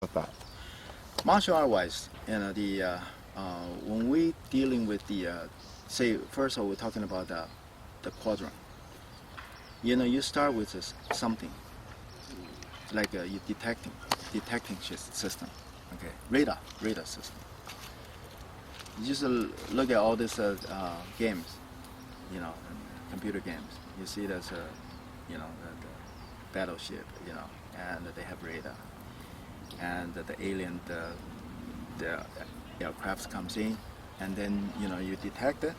about that? Martial art wise, when we dealing with say first of all we're talking about the quadrant. You start with something like you detecting system, okay, radar system. You just look at all these games, computer games. You see there's the battleship, and they have radar, and the alien, the aircraft comes in, and then you detect it.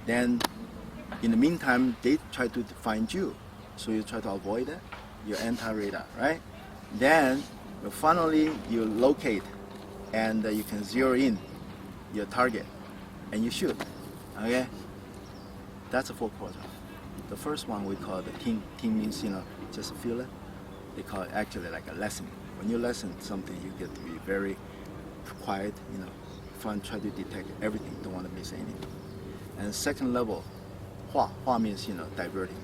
Then in the meantime, they try to find you, so you try to avoid it. Your anti-radar, right? Then finally you locate, and you can zero in your target, and you shoot. Okay, that's a full quadrant. The first one we call the team. Team means just feel it. They call it actually like a lesson. When you lesson something, you get to be very quiet. Try to detect everything. Don't want to miss anything. And second level, hua means diverting.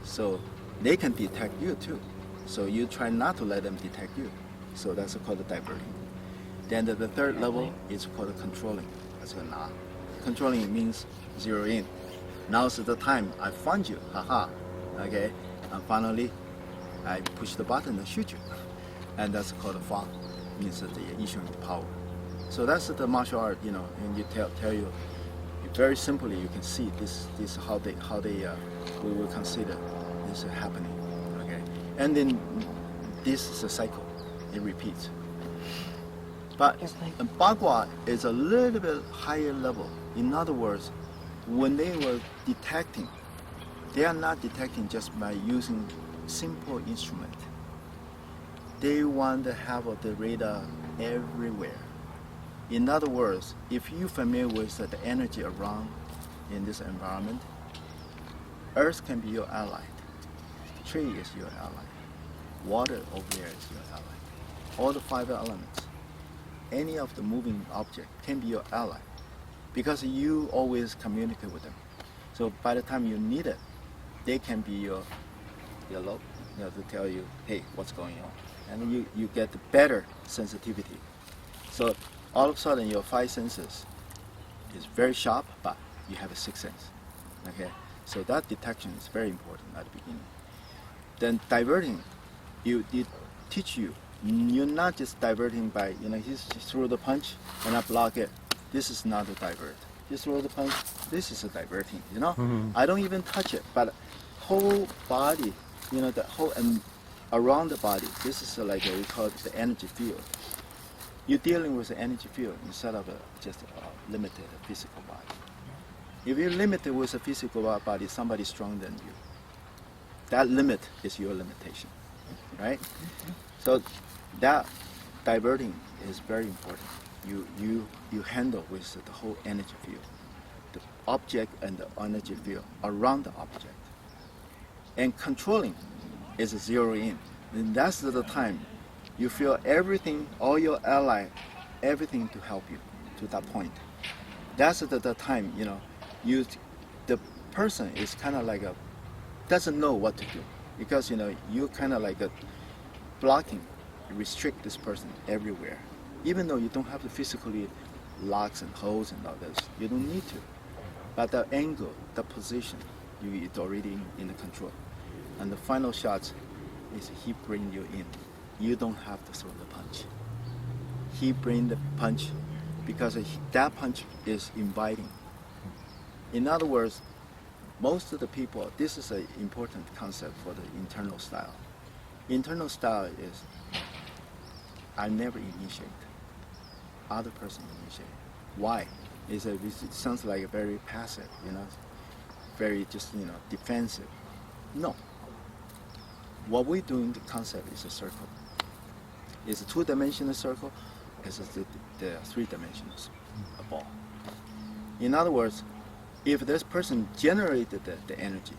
So they can detect you too. So you try not to let them detect you. So that's called the diverting. Then the third level is called controlling. That's a na. Controlling means zero in. Now's the time I found you, haha. Okay, and finally I push the button and shoot you. And that's called fa, means the issuing power. So that's the martial art, and you tell you very simply. You can see this how they we will consider this happening. Okay, and then this is a cycle. It repeats. But Bagua is a little bit higher level. In other words, when they were detecting, they are not detecting just by using simple instrument. They want to have the radar everywhere. In other words, if you're familiar with the energy around in this environment, Earth can be your ally. Tree is your ally. Water over there is your ally. All the five elements. Any of the moving object can be your ally because you always communicate with them. So by the time you need it, they can be your love, to tell you, hey, what's going on? And you get better sensitivity. So all of a sudden your five senses is very sharp, but you have a sixth sense. Okay? So that detection is very important at the beginning. Then diverting, it teach you. You're not just diverting by, he throw the punch and I block it. This is not a divert. You throw the punch, this is a diverting, Mm-hmm. I don't even touch it, but whole body, the whole and around the body, this is like we call it the energy field. You're dealing with the energy field instead of just a limited physical body. If you're limited with a physical body, somebody stronger than you. That limit is your limitation, right? So that diverting is very important. You handle with the whole energy field, the object and the energy field around the object. And controlling is zero in. And that's the time you feel everything, all your ally, everything to help you to that point. That's the time, the person is kind of like doesn't know what to do because, you kind of like blocking, restrict this person everywhere. Even though you don't have to physically locks and holds and all this, you don't need to. But the angle, the position, it's already in the control. And the final shot is he bring you in. You don't have to throw the punch. He bring the punch because that punch is inviting. In other words, most of the people, this is an important concept for the internal style. Internal style is I never initiate. Other person initiate. Why? It sounds like a very passive, very just defensive. No. What we do in the concept is a circle. It's a two-dimensional circle. It's the three-dimensional ball. In other words, if this person generated the energy,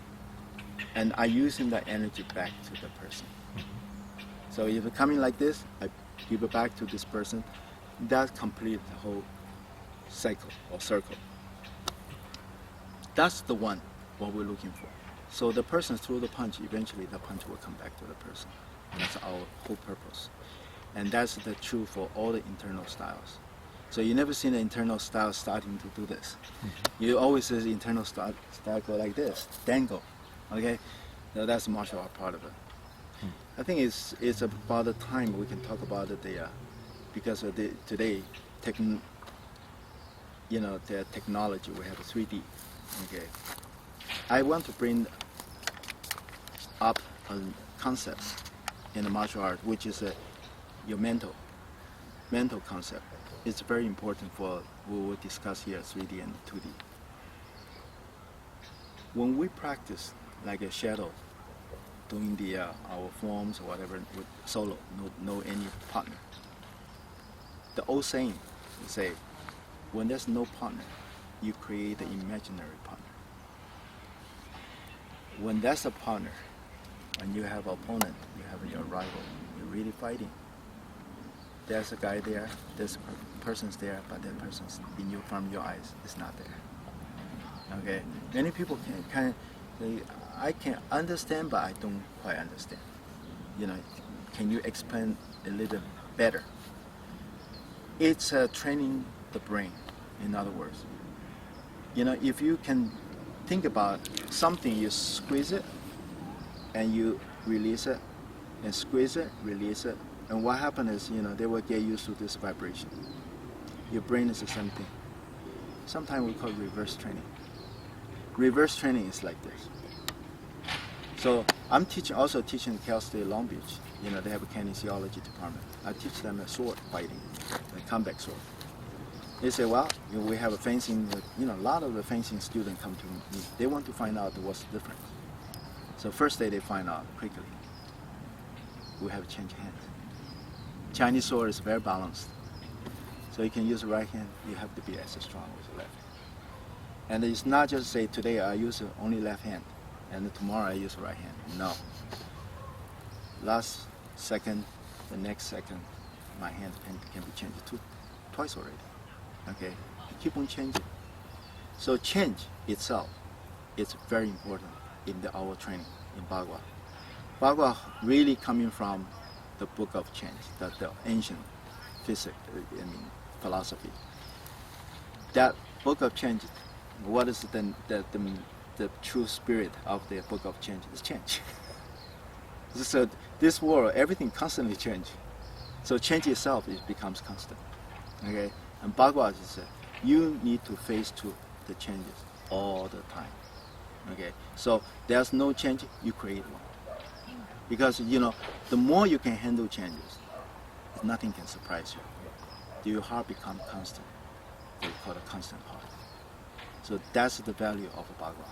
and I using that energy back to the person. So if it's coming like this, I give it back to this person. That completes the whole cycle or circle. That's the one what we're looking for. So the person threw the punch, eventually the punch will come back to the person. That's our whole purpose. And that's the truth for all the internal styles. So you never seen the internal style starting to do this. You always see the internal style go like this, dangle. Okay, so that's the martial art part of it. I think it's about the time we can talk about it there, because of today, the technology, we have 3D. Okay, I want to bring up a concept in the martial art, which is your mental concept. It's very important for we will discuss here 3D and 2D. When we practice like a shadow, doing our forms or whatever with solo, no any partner. The old saying say, when there's no partner, you create an imaginary partner. When there's a partner, when you have an opponent, you have your rival, you're really fighting. There's a guy there, there's a person's there, but that person's from your eyes is not there. Okay, many people I can understand, but I don't quite understand. Can you explain a little better? It's training the brain, in other words. If you can think about something, you squeeze it, and you release it, and squeeze it, release it, and what happens is, they will get used to this vibration. Your brain is the same thing. Sometimes we call it reverse training. Reverse training is like this. So I'm also teaching Cal State Long Beach. They have a kinesiology department. I teach them a sword fighting, a combat sword. They say, well, we have a fencing, a lot of the fencing students come to me. They want to find out what's the difference. So first day they find out quickly. We have to change hands. Chinese sword is very balanced. So you can use the right hand, you have to be as strong as the left. And it's not just say, today I use only left hand, and tomorrow I use right hand. No. Last second, the next second, my hand can be changed twice already. Okay, keep on changing. So change itself is very important in our training in Bagua. Bagua really coming from the book of change, the ancient physics, philosophy. That book of change, what is the true spirit of the book of change? Is change. So this world, everything constantly changes. So change itself becomes constant. Okay, and Bagua is you need to face to the changes all the time. Okay, so there's no change, you create one. Because the more you can handle changes, nothing can surprise you. Your heart becomes constant. They call it constant heart. So that's the value of a Bagua.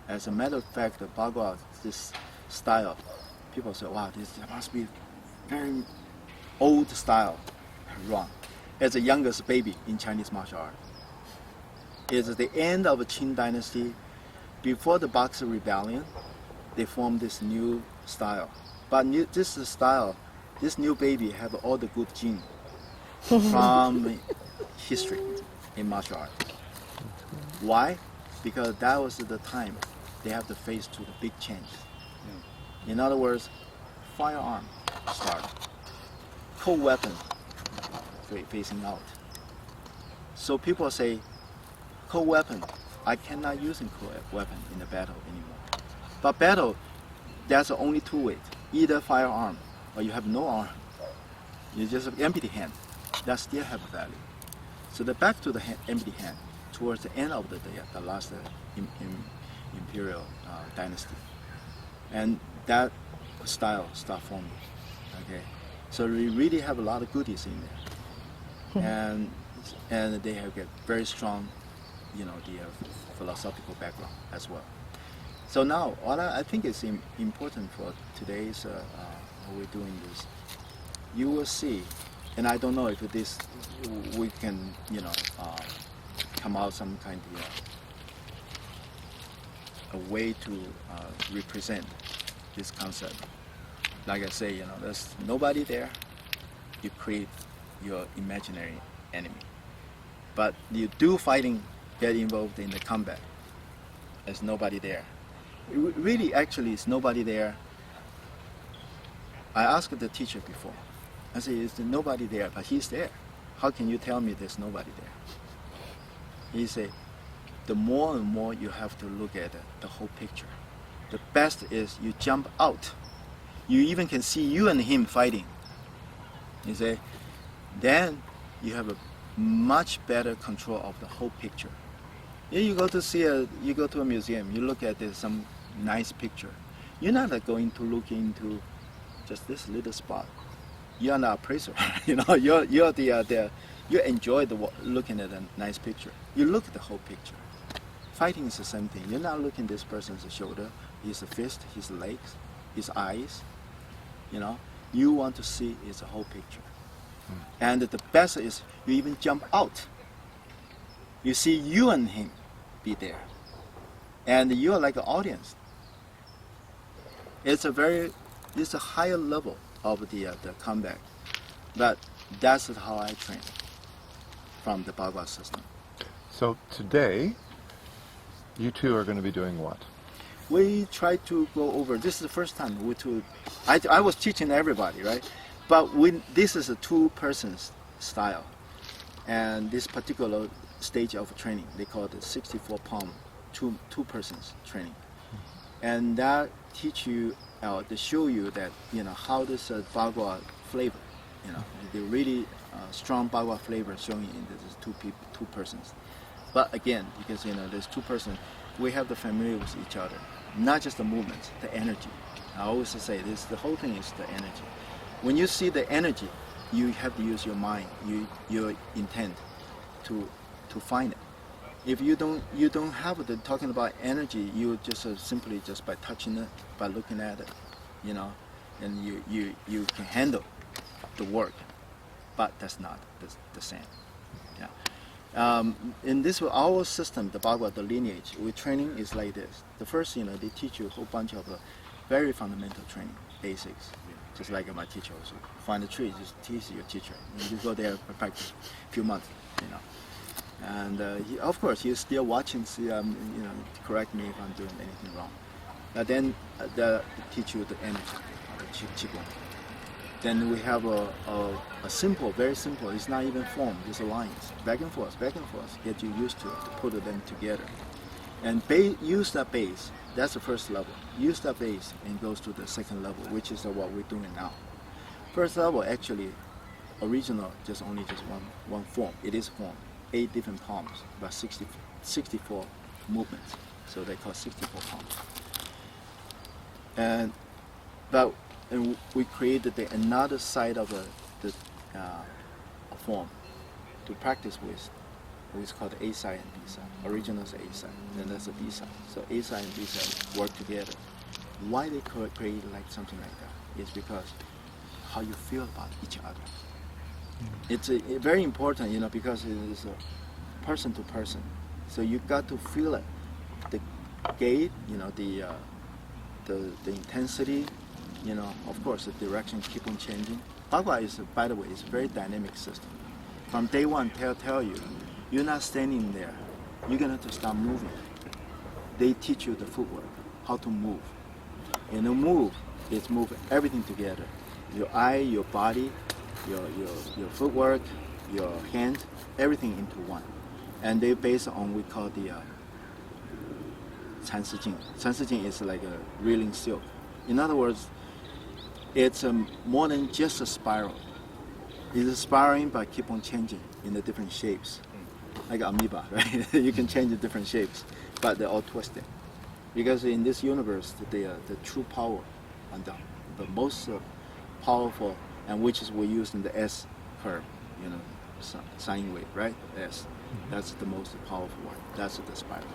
As a matter of fact, the Bagua, this style, people say, wow, this must be very old style. Wrong. As the youngest baby in Chinese martial art. It's the end of the Qing dynasty. Before the Boxer Rebellion, they formed this new style. But this style, this new baby have all the good genes from history in martial art. Why? Because that was the time they have to face to the big change. In other words, firearm start, cold weapon facing out. So people say, cold weapon, I cannot use a cold weapon in the battle anymore. But battle, there's only two ways, either firearm or you have no arm. You just have empty hand. That still have value. So the back to the empty hand towards the end of the day, the last imperial dynasty, and that style start forming. Okay, so we really have a lot of goodies in there, and they have got very strong, the philosophical background as well. So now, what I think is important for today's what we're doing is, you will see, and I don't know if this we can come out some kind of a way to represent this concept. Like I say, there's nobody there. You create your imaginary enemy, but you do fighting, get involved in the combat. There's nobody there. Really, actually, it's nobody there. I asked the teacher before, I say, is there nobody there? But he's there. How can you tell me there's nobody there? He say, the more and more you have to look at the whole picture. The best is you jump out. You even can see you and him fighting. You say, then you have a much better control of the whole picture. You go to a museum, you look at some nice picture. You're not going to look into just this little spot. You're not appraiser. You know, you enjoy looking at a nice picture. You look at the whole picture. Fighting is the same thing. You're not looking at this person's shoulder, his fist, his legs, his eyes. You know, you want to see is the whole picture. And the best is you even jump out. You see you and him be there, and you are like an audience. It's a higher level of the combat, but that's how I train from the Bagua system. So today, you two are going to be doing what? We try to go over. This is the first time I was teaching everybody, right? But this is a two-person style, and this particular stage of training, they call it 64 palm, two persons training, and that teach you, to show you that how this Bagua flavor, the really strong Bagua flavor showing in this two persons. But again, because there's two persons, we have the familiar with each other, not just the movements, the energy. I always say this: the whole thing is the energy. When you see the energy, you have to use your mind, your intent, to find it. If you don't have the talking about energy, you just simply just by touching it, by looking at it, and you can handle the work, but that's not the same. Yeah. In this our system, the Bagua, the lineage, we training is like this. The first, they teach you a whole bunch of very fundamental training, basics. Just like my teacher also. Find a tree, just teach your teacher. And you go there for practice a few months, And of course, he's still watching, see, correct me if I'm doing anything wrong. But then they teach you the energy, the qigong. Then we have a simple, very simple, it's not even form, just lines, back and forth, get you used to it, to put them together. And use that base, that's the first level. Use that base and goes to the second level, which is what we're doing now. First level, actually, original, only one form. It is form, 8 different palms, about 64 movements. So they call 64 palms. And we created another side of a form to practice with. It's called A side and B side. Original is A side, then that's the B side. So A side and B side work together. Why they create like something like that is because how you feel about each other. It's very important, because it is a person to person. So you got to feel it. The gait, the intensity, of course the direction keep on changing. Bagua is, by the way, is a very dynamic system. From day one, tell you, you're not standing there. You're going to have to start moving. They teach you the footwork, how to move. And the move is move everything together. Your eye, your body, your footwork, your hand, everything into one. And they based on we call the Tsou. Tsou is like a reeling silk. In other words, it's more than just a spiral. It's a spiraling but keep on changing in the different shapes. Like amoeba, right? You can change the different shapes, but they're all twisted. Because in this universe, the true power and the most powerful, and which is we use in the S curve, sine wave, right? S. That's the most powerful one. That's the spiral.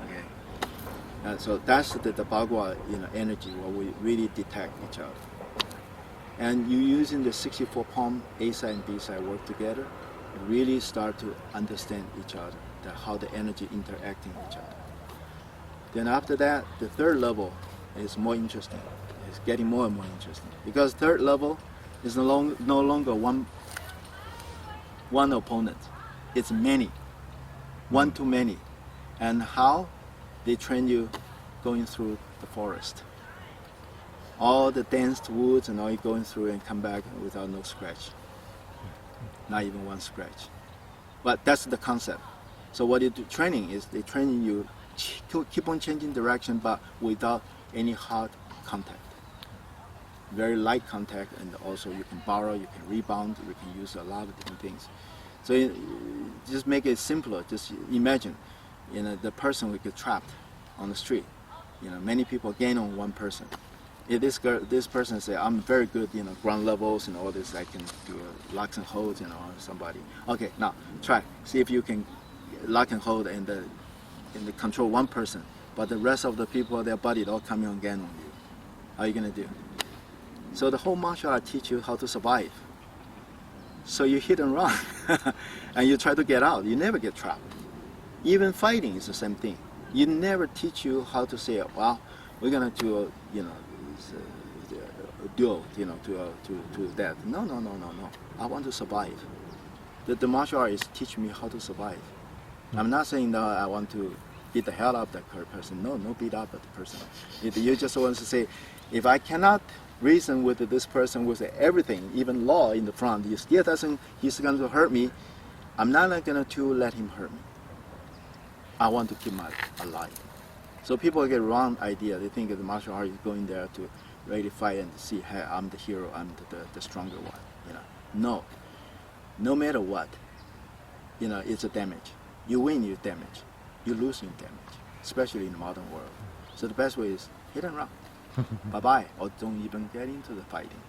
Okay. So that's the Bagua, energy where we really detect each other. And you using the 64 palm A side and B side work together, really start to understand each other, how the energy interacting with each other. Then after that, the third level is more interesting. It's getting more and more interesting because third level is no longer one opponent. It's many, one to many. And how they train you going through the forest. all the dense woods and all you going through and come back without no scratch. Not even one scratch. But that's the concept. So what you do training is they training you to keep on changing direction but without any hard contact. Very light contact, and also you can borrow, you can rebound, you can use a lot of different things. So just make it simpler. Just imagine, the person will get trapped on the street. Many people gain on one person. If this person say, I'm very good, ground levels and all this, I can do locks and holds, on somebody. Okay, now try. See if you can lock and hold and control one person, but the rest of the people, their body all coming on again on you. How are you gonna do? So the whole martial art teach you how to survive. So you hit and run, and you try to get out. You never get trapped. Even fighting is the same thing. You never teach you how to say, well, we're gonna do a duel, to that. No. I want to survive. The martial art is teaching me how to survive. I'm not saying that I want to beat the hell out of that person. No beat up the person. You just want to say, if I cannot reason with this person with everything, even law in the front, he still doesn't, he's going to hurt me, I'm not going to let him hurt me. I want to keep my alive. So people get wrong idea. They think the martial art is going there to ready fight and see, hey, I'm the hero, I'm the stronger one. No. No matter what, it's a damage. You win, you damage. You lose, you damage. Especially in the modern world. So the best way is hit and run. Bye-bye, or don't even get into the fighting.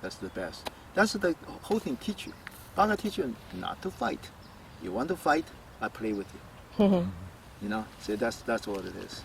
That's the best. That's the whole thing teach you. Banga teach you not to fight. You want to fight, I play with you. So that's what it is.